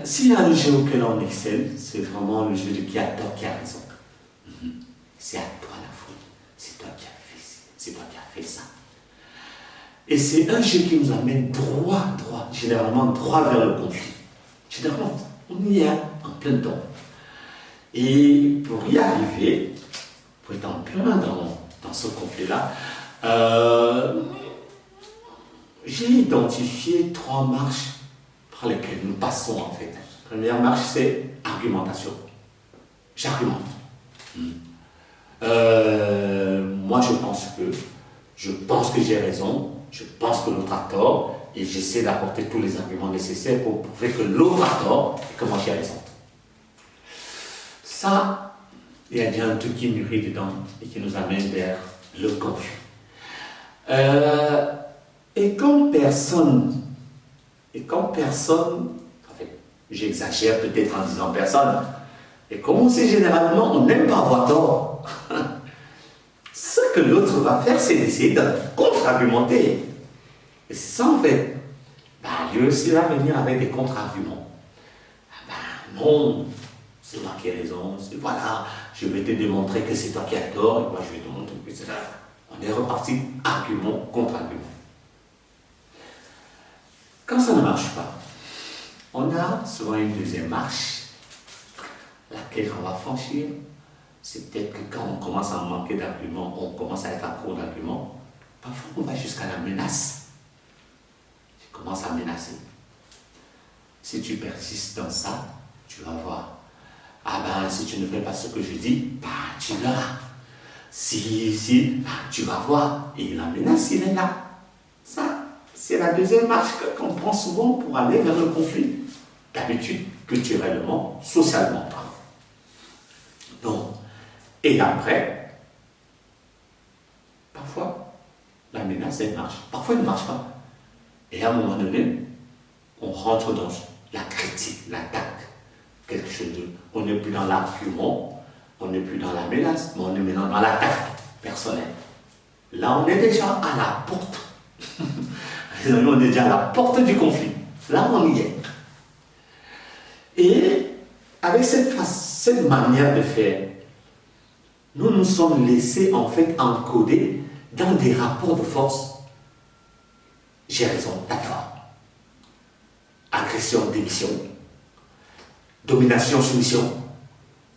S'il y a un jeu auquel on excelle, c'est vraiment le jeu de qui a tort, qui a raison. C'est à toi la faute. C'est toi qui as fait ci, c'est toi qui as fait ça. Et c'est un jeu qui nous amène généralement droit vers le conflit. Généralement, on y est en plein temps. Et pour y arriver, pour être en plein dans ce conflit-là, j'ai identifié 3 marches par lesquelles nous passons en fait. La première marche, c'est argumentation. J'argumente. Moi, je pense que j'ai raison, je pense que l'autre a tort, et j'essaie d'apporter tous les arguments nécessaires pour prouver que l'autre a tort et que moi j'ai raison. Ça, il y a déjà un truc qui mûrit dedans et qui nous amène vers le conflit. Et comme personne, en fait, j'exagère peut-être en disant personne, et comme on sait généralement, on n'aime pas avoir tort. Ce que l'autre va faire, c'est d'essayer de contre-argumenter. Et c'est ça en fait. Lui aussi va venir avec des contre-arguments. Non, c'est moi qui ai raison, voilà, je vais te démontrer que c'est toi qui as tort, et moi je vais te montrer que c'est là. On est reparti argument contre argument. Quand ça ne marche pas, on a souvent une deuxième marche, laquelle on va franchir. C'est peut-être que quand on commence à manquer d'arguments, on commence à être à court d'arguments, parfois on va jusqu'à la menace. Tu commences à menacer. Si tu persistes dans ça, tu vas voir. Si tu ne fais pas ce que je dis, tu verras. Si, tu vas voir. Et la menace, il est là. Ça, c'est la deuxième marche qu'on prend souvent pour aller vers le conflit. D'habitude, culturellement, socialement. Donc, et après, parfois, la menace, elle marche. Parfois, elle ne marche pas. Et à un moment donné, on rentre dans la critique, l'attaque. Quelque chose de... On n'est plus dans l'argument, on n'est plus dans la menace, mais on est maintenant dans l'attaque personnelle. Là, on est déjà à la porte. On est déjà à la porte du conflit. Là, on y est. Et avec cette manière de faire, nous nous sommes laissés en fait encoder dans des rapports de force. J'ai raison, d'accord. Agression, démission. Domination, soumission.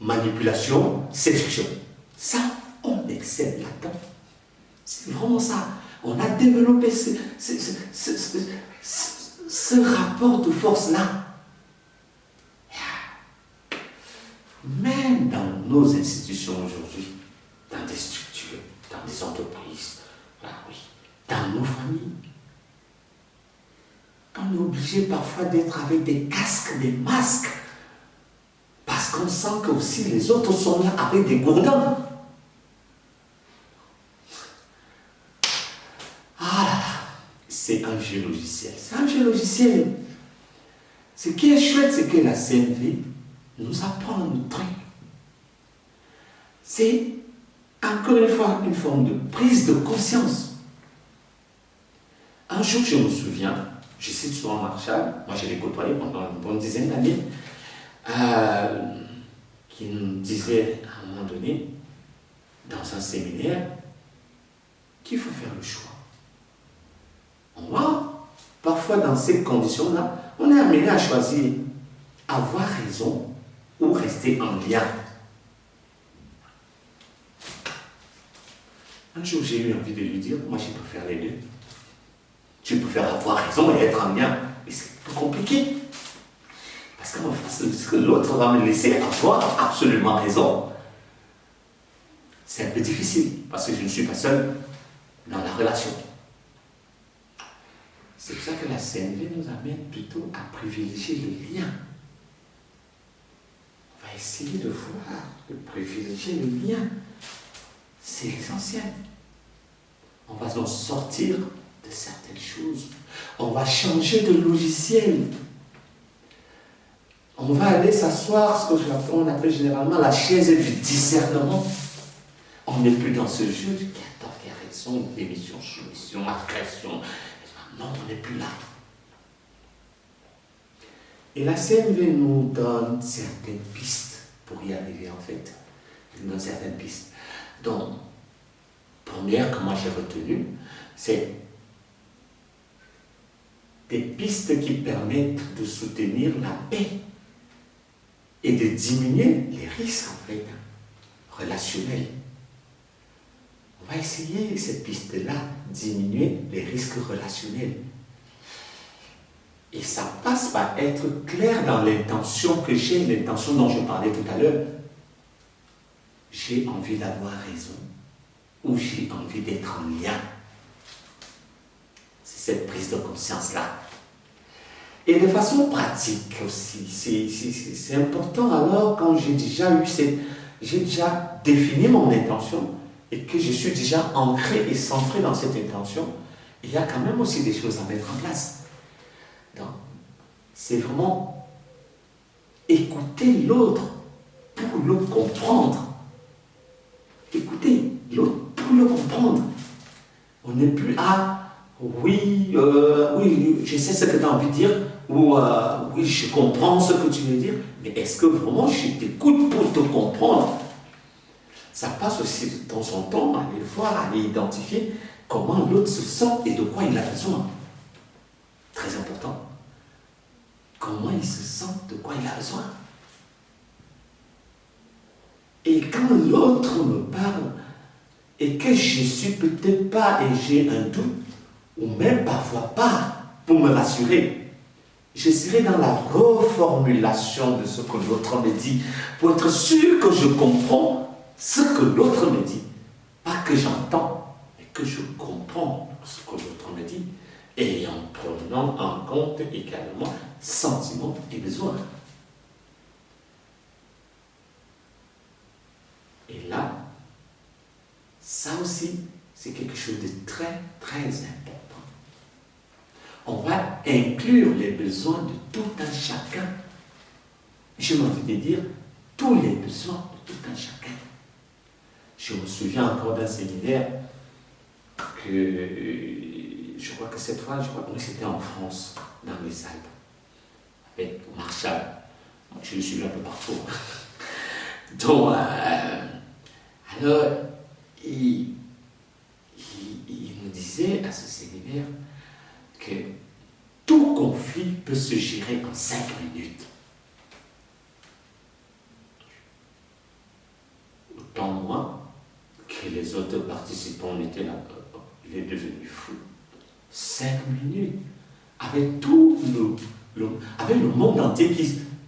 Manipulation, séduction. Ça, on excelle là-dedans. C'est vraiment ça. On a développé ce rapport de force-là. Même dans nos institutions aujourd'hui, dans des structures, dans des entreprises, dans nos familles, on est obligé parfois d'être avec des casques, des masques, parce qu'on sent que aussi les autres sont là avec des gourdins. C'est un vieux logiciel. C'est un vieux logiciel. Ce qui est chouette, c'est que la CNV nous apprend un truc. C'est encore une fois une forme de prise de conscience. Un jour, je me souviens, je cite souvent Marshall, moi je l'ai côtoyé pendant une bonne dizaine d'années, qui nous disait à un moment donné, dans un séminaire, qu'il faut faire le choix. Moi, parfois dans ces conditions-là, on est amené à choisir avoir raison ou rester en lien. Un jour, j'ai eu envie de lui dire, moi je peux faire les deux. Tu peux faire avoir raison et être en lien. Mais c'est plus compliqué. Parce qu'en face, que l'autre va me laisser avoir absolument raison. C'est un peu difficile, parce que je ne suis pas seul dans la relation. C'est pour ça que la CNV nous amène plutôt à privilégier le lien. On va essayer de voir, de privilégier le lien. C'est essentiel. On va donc sortir de certaines choses. On va changer de logiciel. On va aller s'asseoir, ce qu'on appelle généralement la chaise du discernement. On n'est plus dans ce jeu de qui a tort, qui a raison, démission, soumission, agression. Non, on n'est plus là. Et la CNV nous donne certaines pistes pour y arriver en fait. Elle nous donne certaines pistes. Donc, première que moi j'ai retenue, c'est des pistes qui permettent de soutenir la paix et de diminuer les risques en fait relationnels. On va essayer cette piste-là, diminuer les risques relationnels. Et ça passe par être clair dans l'intention que j'ai, l'intention dont je parlais tout à l'heure. J'ai envie d'avoir raison ou j'ai envie d'être en lien. C'est cette prise de conscience-là. Et de façon pratique aussi, c'est important alors quand j'ai déjà défini mon intention et que je suis déjà ancré et centré dans cette intention, il y a quand même aussi des choses à mettre en place. Donc, c'est vraiment écouter l'autre pour le comprendre. Écouter l'autre pour le comprendre. On n'est plus à oui, je sais ce que tu as envie de dire, ou oui, je comprends ce que tu veux dire, mais est-ce que vraiment je t'écoute pour te comprendre? Ça passe aussi de temps en temps à aller voir, à aller identifier comment l'autre se sent et de quoi il a besoin. Très important. Comment il se sent, de quoi il a besoin. Et quand l'autre me parle et que je ne suis peut-être pas et j'ai un doute, ou même parfois pas, pour me rassurer, je serai dans la reformulation de ce que l'autre me dit, pour être sûr que je comprends ce que l'autre me dit. Pas que j'entends, mais que je comprends ce que l'autre me dit, et en prenant en compte également sentiments et besoins. Et là, ça aussi, c'est quelque chose de très, très important. On va inclure les besoins de tout un chacun. Je m'en envie de dire tous les besoins de tout un chacun. Je me souviens encore d'un séminaire que je crois que cette fois, c'était en France, dans les Alpes, avec Marshall. Je le suis un peu partout. Donc, alors, il nous disait à ce séminaire que tout conflit peut se gérer en 5 minutes. Autant moi que les autres participants étaient là, il est devenu fou. 5 minutes, avec tout avec le monde entier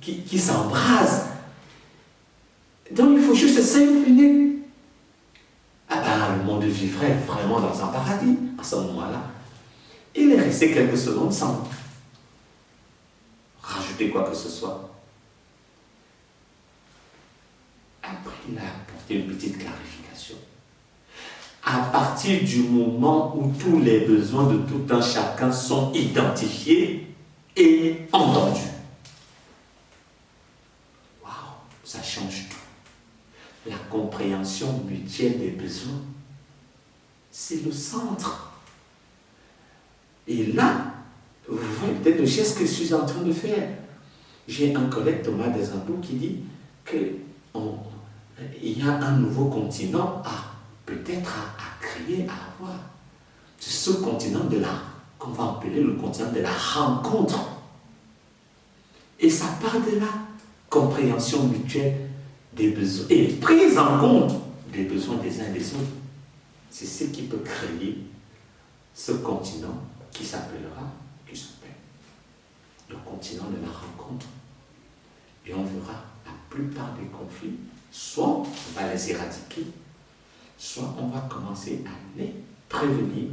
qui s'embrase. Donc il faut juste 5 minutes. Ah ben, le monde vivrait vraiment dans un paradis à ce moment-là. Il est resté quelques secondes sans rajouter quoi que ce soit. Après, il a apporté une petite clarification. À partir du moment où tous les besoins de tout un chacun sont identifiés et entendus. Waouh, ça change tout. La compréhension mutuelle des besoins, c'est le centre. Et là, vous voyez peut-être le geste que je suis en train de faire. J'ai un collègue, Thomas Desambou, qui dit qu'il y a un nouveau continent peut-être à créer, à avoir. C'est ce continent qu'on va appeler le continent de la rencontre. Et ça part de là, compréhension mutuelle des besoins et prise en compte des besoins des uns et des autres. C'est ce qui peut créer ce continent qui s'appelle le continent de la rencontre. Et on verra la plupart des conflits, soit on va les éradiquer, soit on va commencer à les prévenir,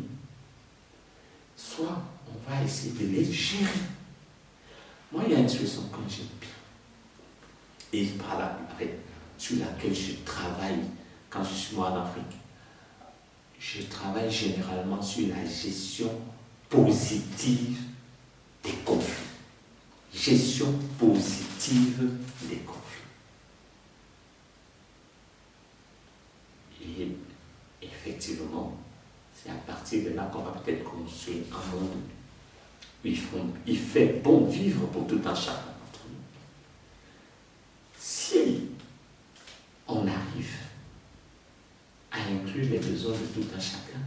soit on va essayer de les gérer. Moi, il y a une solution que j'aime bien, et sur laquelle je travaille quand je suis moi en Afrique. Je travaille généralement sur la gestion positive des conflits. Gestion positive des conflits. Et effectivement, c'est à partir de là qu'on va peut-être construire un monde où il fait bon vivre pour tout un chacun. inclut les besoins de tout un chacun.